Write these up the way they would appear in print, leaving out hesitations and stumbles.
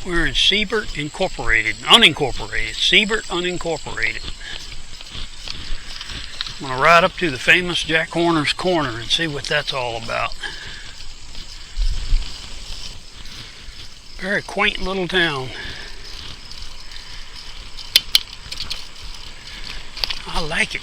We're in Seebert unincorporated. Seebert unincorporated. I'm going to ride up to the famous Jack Horner's Corner and see what that's all about. Very quaint little town. I like it.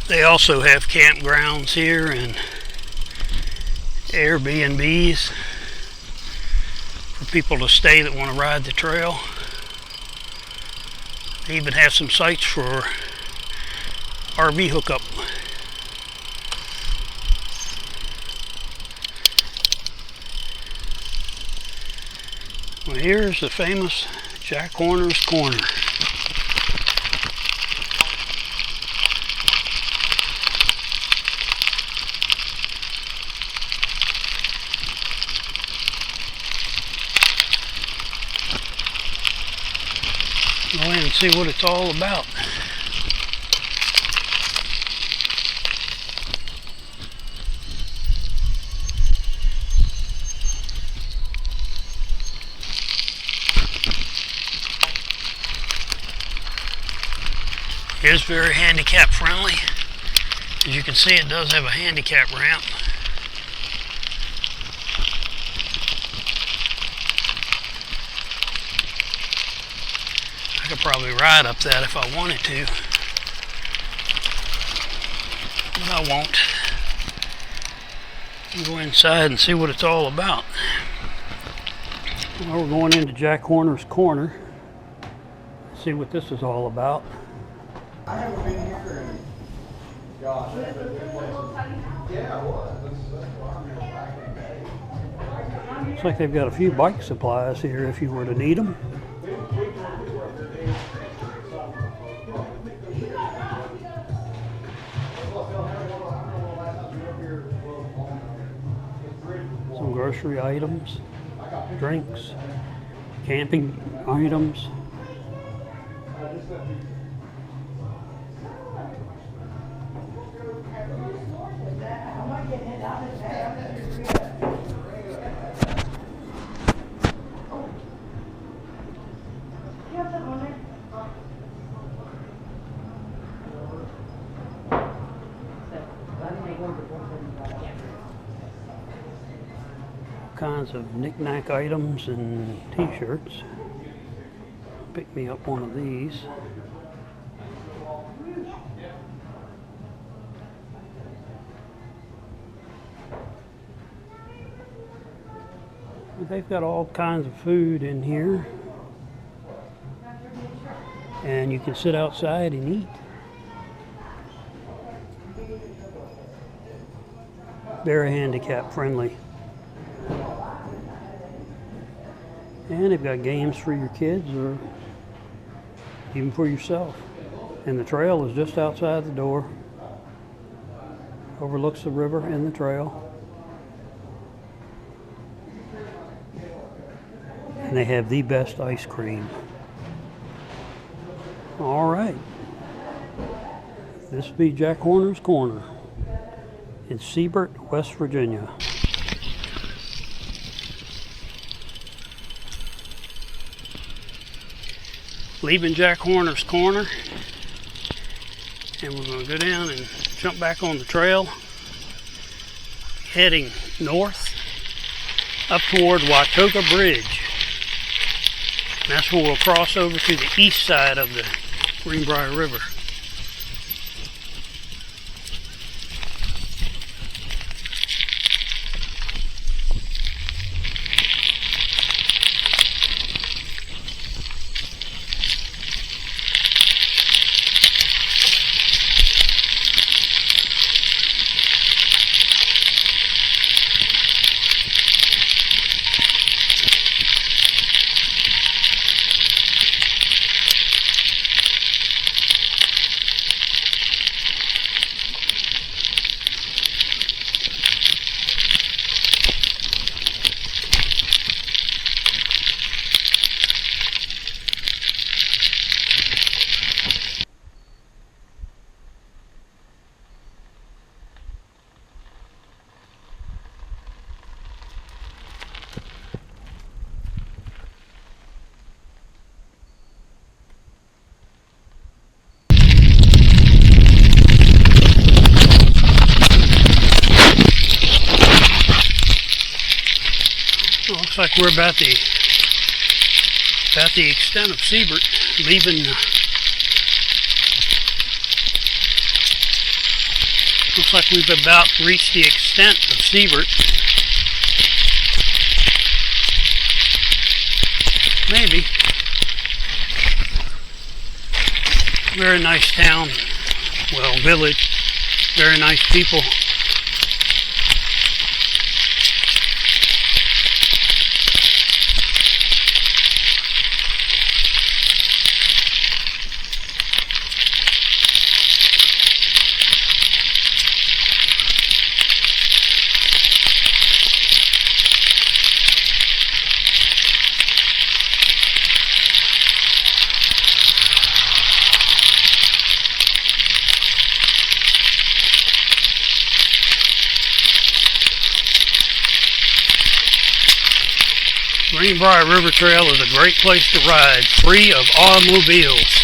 They also have campgrounds here and Airbnbs for people to stay that want to ride the trail. They even have some sites for RV hookup. Well, here's the famous Jack Horner's Corner. Go in and see what it's all about. It is very handicap friendly. As you can see, it does have a handicap ramp. I could probably ride up that if I wanted to, but I won't. I'll go inside and see what it's all about. Well, we're going into Jack Horner's Corner. See what this is all about. I haven't been here in, gosh, yeah, it was. That's why I remember back in the day. Looks like they've got a few bike supplies here if you were to need them. Some grocery items, drinks, camping items. Kinds of knick-knack items and t-shirts. Pick me up one of these. They've got all kinds of food in here, and you can sit outside and eat. Very handicap friendly. And they've got games for your kids or even for yourself. And the trail is just outside the door. Overlooks the river and the trail. And they have the best ice cream. All right. This will be Jack Horner's Corner in Seebert, West Virginia. Leaving Jack Horner's Corner, and we're going to go down and jump back on the trail, heading north up toward Watoga Bridge. And that's where we'll cross over to the east side of the Greenbrier River. Looks like we're about the extent of Seebert, leaving. Looks like we've about reached the extent of Seebert. Maybe. Very nice town. Well, village. Very nice people. Greenbrier River Trail is a great place to ride, free of automobiles.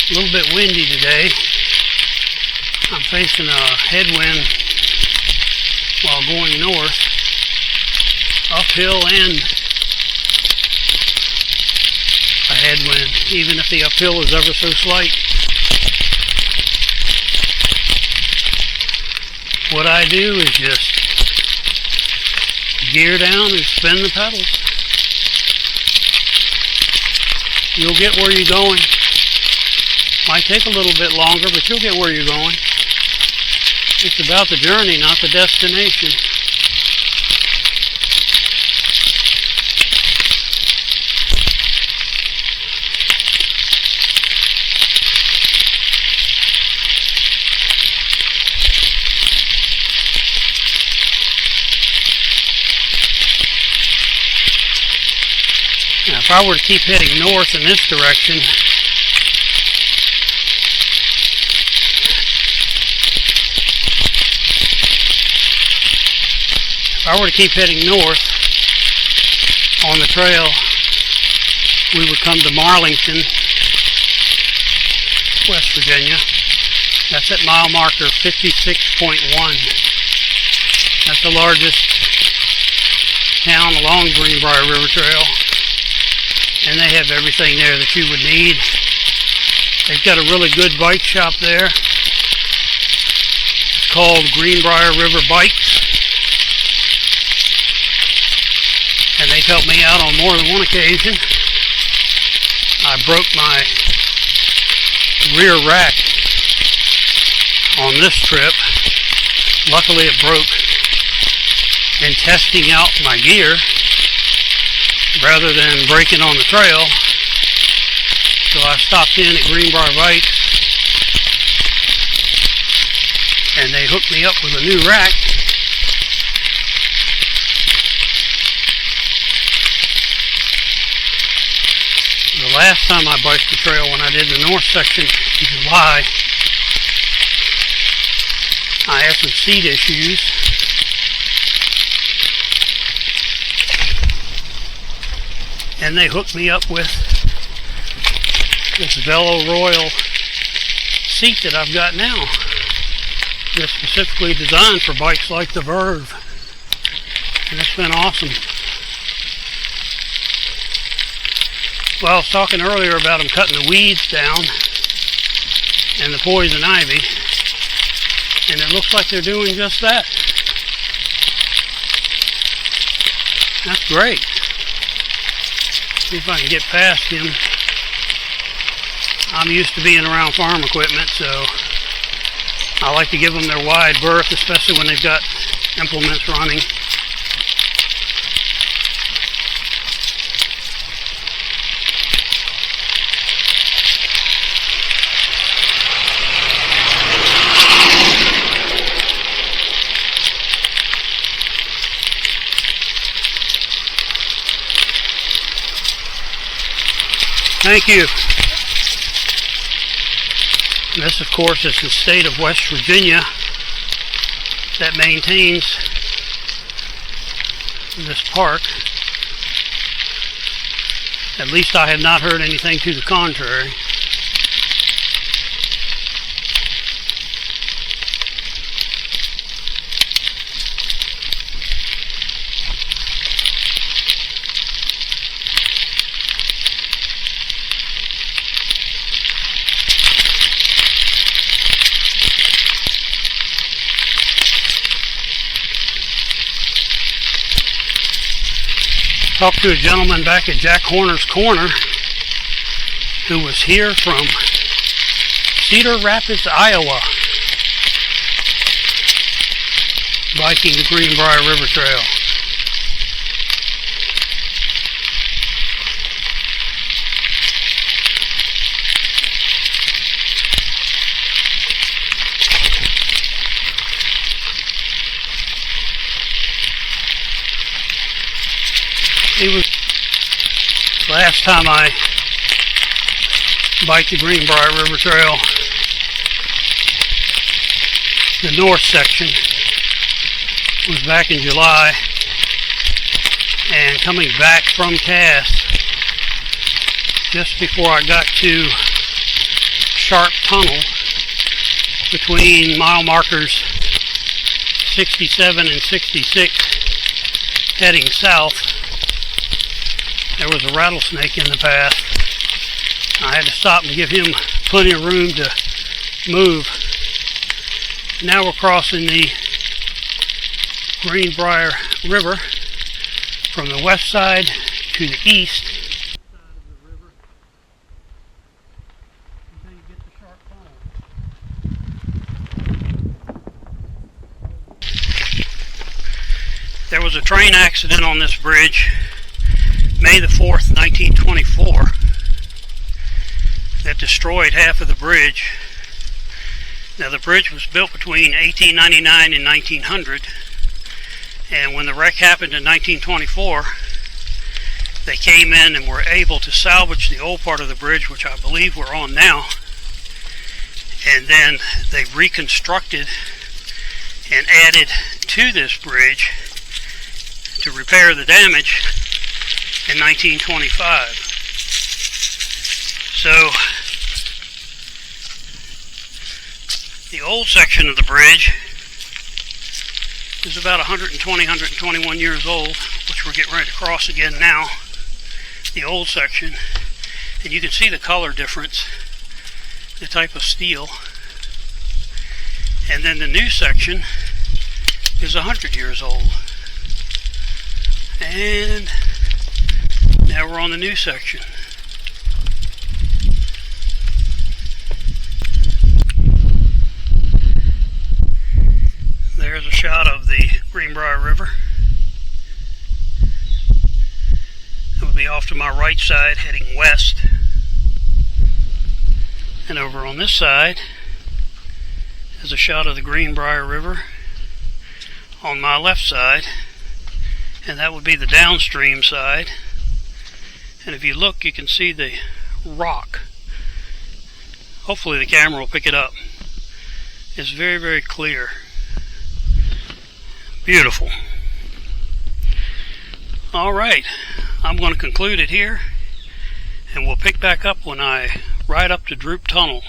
A little bit windy today. I'm facing a headwind while going north, uphill and a headwind, even if the uphill is ever so slight. What I do is just gear down and spin the pedals. You'll get where you're going. Might take a little bit longer, but you'll get where you're going. It's about the journey, not the destination. Now, if I were to keep heading north in this direction, if I were to keep heading north on the trail, we would come to Marlington, West Virginia. That's at mile marker 56.1. That's the largest town along the Greenbrier River Trail. And they have everything there that you would need. They've got a really good bike shop there. It's called Greenbrier River Bikes. And they've helped me out on more than one occasion. I broke my rear rack on this trip. Luckily it broke in testing out my gear rather than breaking on the trail. So I stopped in at Greenbrier Bikes and they hooked me up with a new rack. The The last time I biked the trail, when I did the north section in July, I had some seat issues. And they hooked me up with this Velo Royal seat that I've got now. It's specifically designed for bikes like the Verve. And it's been awesome. Well, I was talking earlier about them cutting the weeds down and the poison ivy. And it looks like they're doing just that. That's great. See if I can get past him. I'm used to being around farm equipment, so I like to give them their wide berth, especially when they've got implements running. Thank you. This, of course, is the state of West Virginia that maintains this park. At least I have not heard anything to the contrary. Talked to a gentleman back at Jack Horner's Corner who was here from Cedar Rapids, Iowa, biking the Greenbrier River Trail. It was last time I biked the Greenbrier River Trail, the north section, was back in July, and coming back from Cass, just before I got to Sharp Tunnel, between mile markers 67 and 66, heading south, there was a rattlesnake in the path. I had to stop and give him plenty of room to move. Now we're crossing the Greenbrier River from the west side to the east. There was a train accident on this bridge May the 4th, 1924, that destroyed half of the bridge. Now, the bridge was built between 1899 and 1900, and when the wreck happened in 1924, they came in and were able to salvage the old part of the bridge, which I believe we're on now, and then they reconstructed and added to this bridge to repair the damage in 1925. So the old section of the bridge is about 121 years old, which we're getting ready to cross again now. The old section, and you can see the color difference, the type of steel. And then the new section is 100 years old. And now we're on the new section. There's a shot of the Greenbrier River. It would be off to my right side heading west. And over on this side is a shot of the Greenbrier River on my left side. And that would be the downstream side. And if you look, you can see the rock. Hopefully the camera will pick it up. It's very, very clear. Beautiful. Alright, I'm going to conclude it here, and we'll pick back up when I ride up to Droop Tunnel.